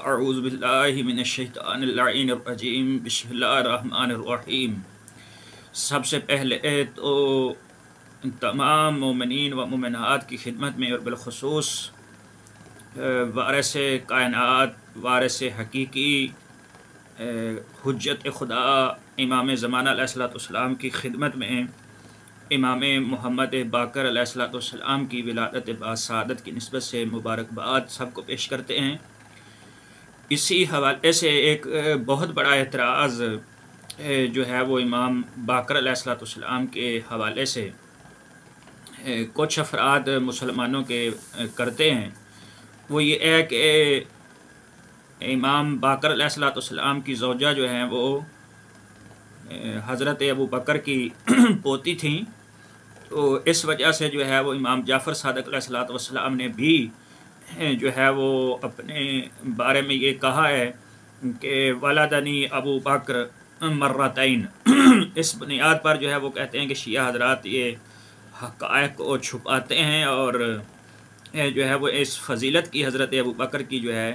अऊज़ु बिल्लाहि मिनश्शैतानिर्रजीम बिस्मिल्लाहिर्रहमानिर्रहीम। सबसे पहले तो तमाम मोमिनीन व मोमिनात की खिदमत में और बिलखुसूस वारिस कायनात, वारिस हकीकी, हुज्जत खुदा इमाम ज़माना अलैहिस्सलाम की खिदमत में इमाम मोहम्मद बाकर अलैहिस्सलाम की विलादत बासादत की निस्बत से मुबारकबाद सबको पेश करते हैं। इसी हवाले से एक बहुत बड़ा एतराज़ जो है वो इमाम बाकर अलैहिस्सलाम के हवाले से कुछ अफराद मुसलमानों के करते हैं। वो ये है कि इमाम बाकर अलैहिस्सलाम की ज़ौजा जो हैं वो हज़रत अबू बकर की पोती थीं, तो इस वजह से जो है वो इमाम जाफ़र सादिक़ अलैहिस्सलाम ने भी जो है वो अपने बारे में ये कहा है कि वलदनी अबू बकर मर्रतैन। इस बुनियाद पर जो है वो कहते हैं कि शिया हज़रात ये हक़ाइक़ को छुपाते हैं और जो है वो इस फजीलत की हज़रत अबू बकर की जो है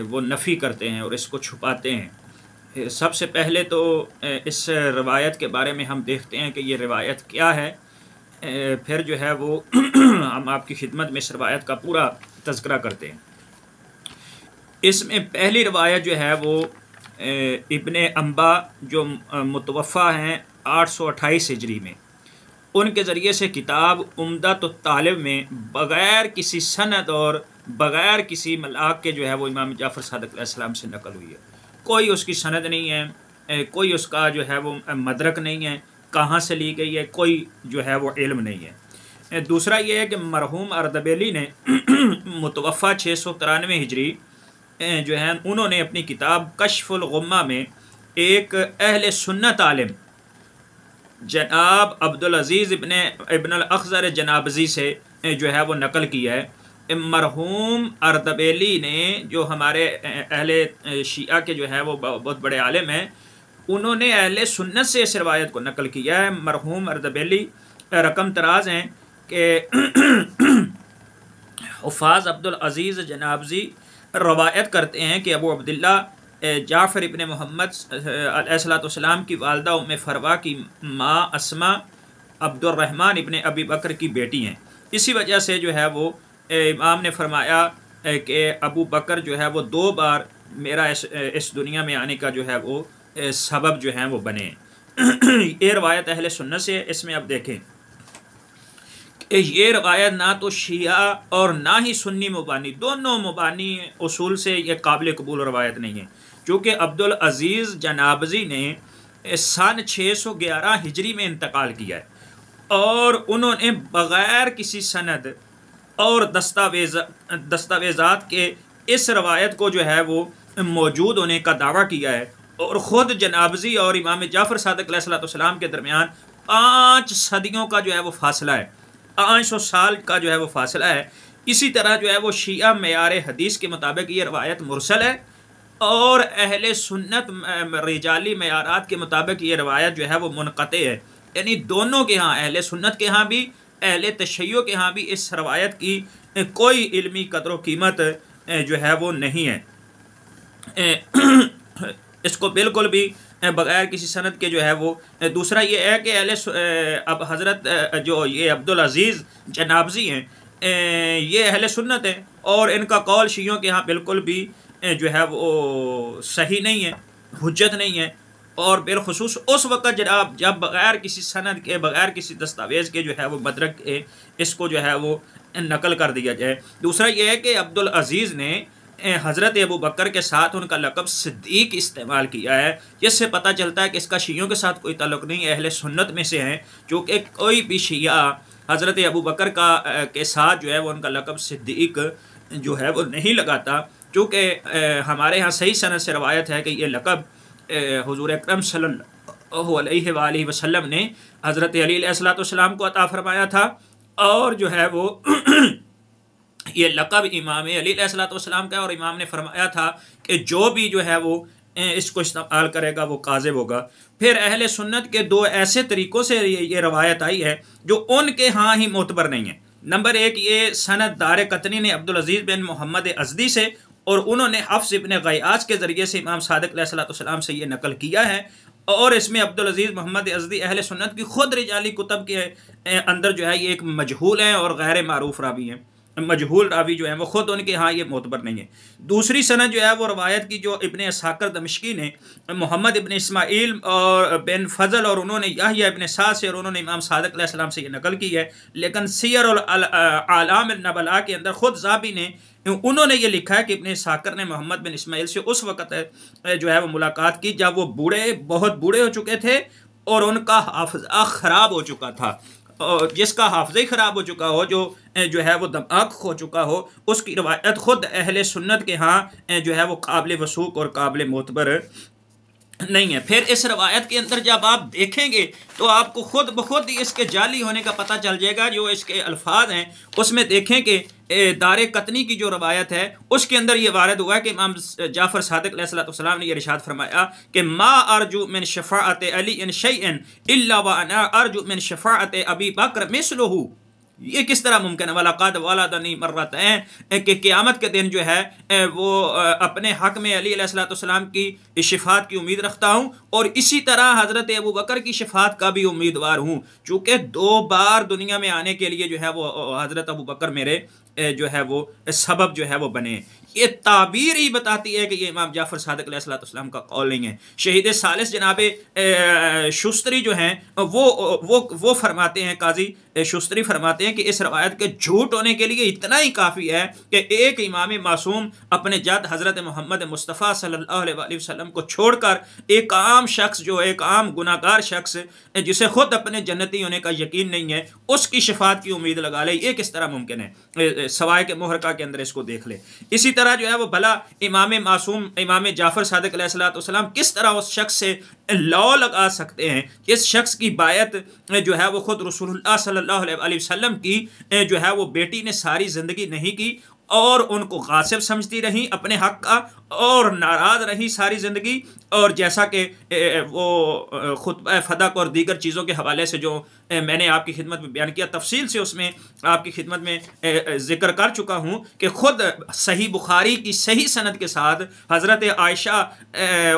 वो नफ़ी करते हैं और इसको छुपाते हैं। सबसे पहले तो इस रवायत के बारे में हम देखते हैं कि ये रवायत क्या है, फिर जो है वो हम आपकी खिदमत में इस रवायत का पूरा तज़किरा करते हैं। इसमें पहली रवायत जो है वो इब्ने अम्बा जो मुतवफ़ा हैं 828 हिजरी में, उनके ज़रिए से किताब उम्दत तालिब में बग़ैर किसी सनद और बग़ैर किसी मलाक के जो है वो इमाम जाफ़र सादिक़ अलैहिस्सलाम से नकल हुई है। कोई उसकी सनद नहीं है, कोई उसका जो है वो मदरक नहीं है, कहाँ से ली गई है कोई जो है वो इल्म नहीं है। दूसरा ये है कि मरहूम अर्दबेली ने मुतवफ़ा 693 हिजरी जो है उन्होंने अपनी किताब कश्फुल गुम्मा में एक अहले सुन्नत आलिम जनाब अब्दुल अज़ीज़ इब्न अल-अख़ज़र जनाबजी से जो है वो नकल किया है। मरहूम अर्दबेली ने जो हमारे अहले शिया के जो है वो बहुत बड़े आलिम हैं, उन्होंने अहले सुन्नत से इस रवायत को नकल किया है। मरहूम अर्दबेली रकम तराज हैं कि हुफ़ाज़ अब्दुल अज़ीज़ जनाबजी रवायत करते हैं कि अबू अब्दुल्ला जाफ़र इब्न मोहम्मद अलैहिस्सलाम की वालदा उम्मे फ़रवा की माँ अस्मा अब्दुर्रहमान इब्न अबी बकर की बेटी हैं। इसी वजह से जो है वो इमाम ने फरमाया कि अबू बकर जो है वो 2 बार मेरा इस दुनिया में आने का जो है वो सबब जो है वो बने। ये रवायत अहले सुन्नत से। इसमें अब देखें कि ये रवायत ना तो शिया और ना ही सुन्नी मुबानी, दोनों मुबानी उसूल से ये काबिल कबूल रवायत नहीं है, क्योंकि अब्दुल अज़ीज़ जनाबजी ने सन 611 हिजरी में इंतकाल किया है और उन्होंने बग़ैर किसी सनद और दस्तावेज़ात के इस रवायत को जो है वो मौजूद होने का दावा किया है। और ख़ुद जनाबजी और इमाम जाफ़र सादिक़ अलैहिस्सलाम के दरमियान 5 सदियों का जो है वो फासला है, 500 साल का जो है वो फासला है। इसी तरह जो है वो शिया मेयार हदीस के मुताबिक ये रवायत मुरसल है और अहले सुन्नत रिजाली मेयारात के मुताबिक ये रवायत जो है वो मुनक़ते है। यानी दोनों के यहाँ, अहले सुन्नत के यहाँ भी अहले तशय्यो के यहाँ भी इस रवायत की कोई इल्मी कदर कीमत जो है वो नहीं है। इसको बिल्कुल भी बग़ैर किसी सनद के जो है वो। दूसरा ये है कि अब हज़रत जो ये अब्दुल अज़ीज़ जनाबजी हैं, ये अहले सुन्नत हैं और इनका कौल शियों के यहाँ बिल्कुल भी जो है वो सही नहीं है, हुज्जत नहीं है। और बिलखुसूस उस वक़्त जब बग़ैर किसी सनद के, बग़ैर किसी दस्तावेज़ के जो है वो मदरक के इसको जो है वो नकल कर दिया जाए। दूसरा ये है कि अब्दुल अज़ीज़ ने हज़रत अबू बकर के साथ उनका लक़ब सिद्दीक़ इस्तेमाल किया है, जिससे पता चलता है कि इसका शियों के साथ कोई ताल्लुक़ नहीं, अहले सुन्नत में से हैं। क्योंकि कोई भी शिया हज़रत अबू बकर के साथ जो है वो उनका लक़ब सिद्दीक़ जो है वो नहीं लगाता, क्योंकि हमारे यहाँ सही सनद से रवायत है कि ये लक़ब हुज़ूर अकरम सल्लल्लाहु अलैहि वसल्लम ने हज़रत अली अलैहिस्सलाम को अता फ़रमाया था। और जो है वो ये लक़ब इमाम अली अलैहिस्सलाम का, और इमाम ने फरमाया था कि जो भी जो है वो इसको इस्तेमाल करेगा वो काज़िब होगा। फिर अहले सुन्नत के 2 ऐसे तरीक़ों से ये रवायत आई है जो उनके हाँ ही मोतबर नहीं है। नंबर 1, ये सनद दार कतनी ने अब्दुल अज़ीज़ बिन मोहम्मद अज़दी से और उन्होंने हफ्स इब्न ग़ियास के ज़रिए से इमाम सादिक़ अलैहिस्सलाम से ये नकल किया है। और इसमें अब्दुल अज़ीज़ मोहम्मद अज़दी अहले सुन्नत की खुद रिजाली कुतब के अंदर जो है ये एक मजहूल हैं और गैर मारूफ रावी हैं। मजहूल रावी जो है वो खुद उनके यहाँ ये मोतबर नहीं है। दूसरी सनद जो है वो रवायत की जो इब्न साकर दमिश्की ने मोहम्मद इब्न इस्माइल और बिन फजल और उन्होंने याहिया इब्न साद से और उन्होंने इमाम सादिक़ अलैहिस्सलाम से ये नकल की है। लेकिन सियर और आलाम नबला के अंदर खुद ज़ाबी ने उन्होंने ये लिखा है कि इब्न साकर ने मोहम्मद बिन इस्माइल से उस वक़्त जो है वो मुलाकात की जब वो बहुत बूढ़े हो चुके थे और उनका हाफ़िज़ा ख़राब हो चुका था। और जिसका हाफ़िज़ा ही ख़राब हो चुका हो, जो है वो दिमाग खो चुका हो, उसकी रवायत ख़ुद अहले सुन्नत के यहाँ जो है वो काबिल वसूक़ और काबिल मोतबर नहीं है। फिर इस रवायत के अंदर जब आप देखेंगे तो आपको खुद ब खुद ही इसके जाली होने का पता चल जाएगा। जो इसके अल्फाज हैं उसमें देखें कि दारे कतनी की जो रवायत है उसके अंदर ये वारद हुआ है कि इमाम जाफ़र सादिक़ अलैहिस्सलाम ने यह इरशाद फरमाया कि मा अर्जु मिन शफ़ाअत अली इन शैअन इल्ला व अना अर्जु मिन शफ़ाअत अबी बकर मिस्लुहु। ये किस तरह मुमकिन है? वलक़द वलदनी मर्रतैन कि क़यामत के दिन जो है वो अपने हक़ में अली अलैहिस्सलाम की शिफ़ात की उम्मीद रखता हूँ और इसी तरह हज़रत अबू बकर की शिफ़ात का भी उम्मीदवार हूँ, चूँकि 2 बार दुनिया में आने के लिए जो है वो हज़रत अबू बकर मेरे जो है वो सबब जो है वो बने। ये ताबीर ही बताती है कि ये इमाम जाफ़र सादिक़ अलैहिस्सलाम का कौल नहीं है। शहीद सालिस जनाब शुस्तरी जो हैं वो फरमाते हैं, काजी शुस्तरी फरमाते हैं कि इस रवायत के झूठ होने के लिए इतना ही काफ़ी है कि एक इमाम मासूम अपने जद हज़रत मोहम्मद मुस्तफ़ा सल्लल्लाहु अलैहि वसल्लम को छोड़कर एक आम शख्स जो एक आम गुनाहगार शख्स जिसे खुद अपने जन्नती होने का यकीन नहीं है उसकी शिफ़ात की उम्मीद लगा ले, ये किस तरह मुमकिन है? सवाए के मुहरका के अंदर इसको देख ले। इसी तरह जो है वो भला इमाम मासूम इमाम जाफ़र सादिक़ अलैहिस्सलाम किस तरह उस शख्स से लौ लगा सकते हैं जिस शख्स की बायत जो है वो खुद रसूलुल्लाह सल्लल्लाहु अलैहि वसल्लम की जो है वो बेटी ने सारी ज़िंदगी नहीं की और उनको गासिब समझती रही अपने हक़ का और नाराज़ रही सारी ज़िंदगी। और जैसा कि वो खुतबा फ़दक और दीगर चीज़ों के हवाले से जो मैंने आपकी खिदमत में बयान किया, तफसील से उसमें आपकी खिदमत में ज़िक्र कर चुका हूँ कि ख़ुद सही बुखारी की सही सनद के साथ हज़रत आयशा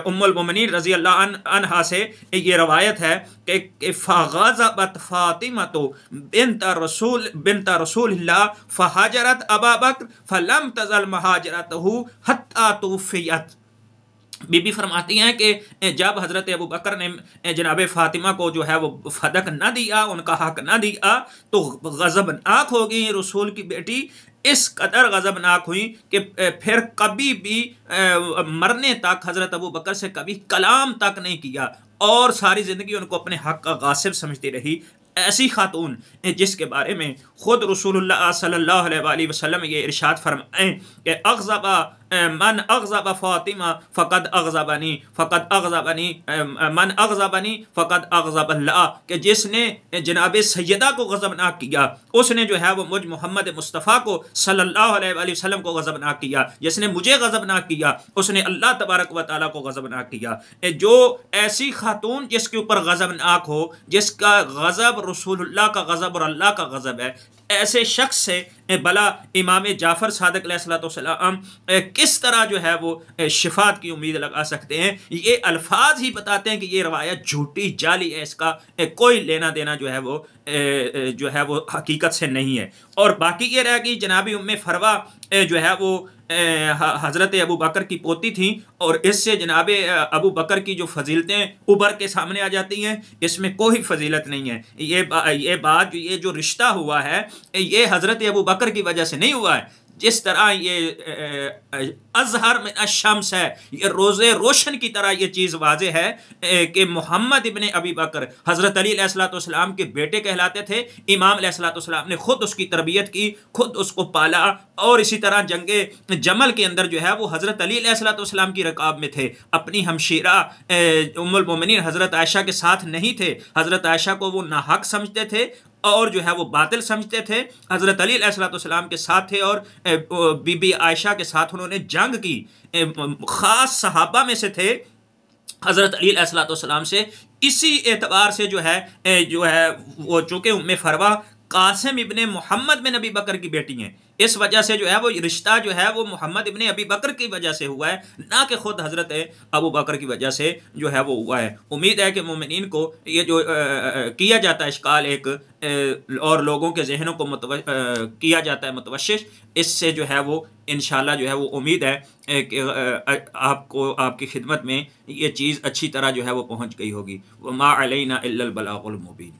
उम्मुल मोमिनीन रज़ी अल्लाह अन्हा से ये रवायत है कि फ़ग़ज़बत फ़ातिमतु बिन्त रसूलिल्लाह फ़हाजरत अबा बकर फ़लम तज़ल महाजरतहु हत्ता तूफ़ियत। बीबी फरमाती हैं कि जब हज़रत अबू बकर ने जनाब फ़ातिमा को जो है वो फ़दक न दिया, उनका हक़ न दिया, तो गज़बनाक हो गई रसूल की बेटी। इस कदर गज़बनाक हुई कि फिर कभी भी मरने तक हज़रत अबू बकर से कभी कलाम तक नहीं किया और सारी ज़िंदगी उनको अपने हक़ का गासिब समझती रही। ऐसी खातून जिसके बारे में ख़ुद रसूलुल्लाह सल्लल्लाहु अलैहि वसल्लम ये इरशाद फरमाएं कि अग़ज़बा मन अग़ज़ब फ़ातिमा फ़क़द अग़ज़बनी मन अग़ज़बनी फ़क़द अग़ज़बल्लाह, कि जिसने जनाब सैयदा को गज़बनाक किया उसने जो है वो मुझ मोहम्मद मुस्तफ़ा को सल्लल्लाहु अलैहि वसल्लम को गज़बनाक किया। जिसने मुझे गज़बनाक किया उसने अल्लाह तबारक व तआला को गज़बनाक किया। जो ऐसी खातून जिसके ऊपर गज़बनाक हो, जिसका गज़ब रसूलुल्लाह का गज़ब और अल्लाह का गज़ब है, ऐसे शख्स से भला इमाम जाफ़र सादिक़ अलैहिस्सलाम किस तरह जो है वो शिफ़ात की उम्मीद लगा सकते हैं? ये अल्फाज ही बताते हैं कि ये रवायत झूठी जाली है, इसका कोई लेना देना जो है वो हकीकत से नहीं है। और बाकी ये रह गई जनाबी उम्मे फरवा जो है वो हज़रत अबू बकर की पोती थी और इससे जनाब अबू बकर की जो फजीलतें उभर के सामने आ जाती हैं, इसमें कोई फजीलत नहीं है। ये जो रिश्ता हुआ है ये हज़रत अबू बकर की वजह से नहीं हुआ है। जिस तरह ये अज़हर में अशम्स है, ये रोज़े रोशन की तरह ये चीज़ वाज़े है कि मोहम्मद इब्ने अबी बकर हज़रत अली अलैहिस्सलाम के बेटे कहलाते थे। इमाम अलैहिस्सलाम ने खुद उसकी तरबियत की, खुद उसको पाला और इसी तरह जंगे जमल के अंदर जो है वो हज़रत अली अलैहिस्सलाम की रकाब में थे। अपनी हमशीरा उम्मुल मोमिनीन हज़रत आयशा के साथ नहीं थे। हज़रत आयशा को वो नाहक समझते थे और जो है वो बातिल समझते थे। हज़रत अली अलैहिस्सलाम के साथ थे और बीबी आयशा के साथ उन्होंने जंग की। ख़ास सहाबा में से थे हज़रत अली अलैहिस्सलाम से। इसी एतबार से जो है वो चूँकि उम्मे फरवा कासिम इब्ने मोहम्मद बिन अबी बकर की बेटी हैं। इस वजह से जो है वो रिश्ता जो है वो मोहम्मद इब्ने अबी बकर की वजह से हुआ है, ना कि खुद हज़रत अबू बकर की वजह से जो है वो हुआ है। उम्मीद है कि मोमिनीन को ये जो किया जाता है इश्काल एक और लोगों के जहनों को किया जाता है मुतवश्शिश, इससे जो है वो इंशाल्लाह जो है वो उम्मीद है कि आपको आपकी खिदमत में ये चीज़ अच्छी तरह जो है वो पहुँच गई होगी। व मा अलैना इल्लल बलागुल मुबीन।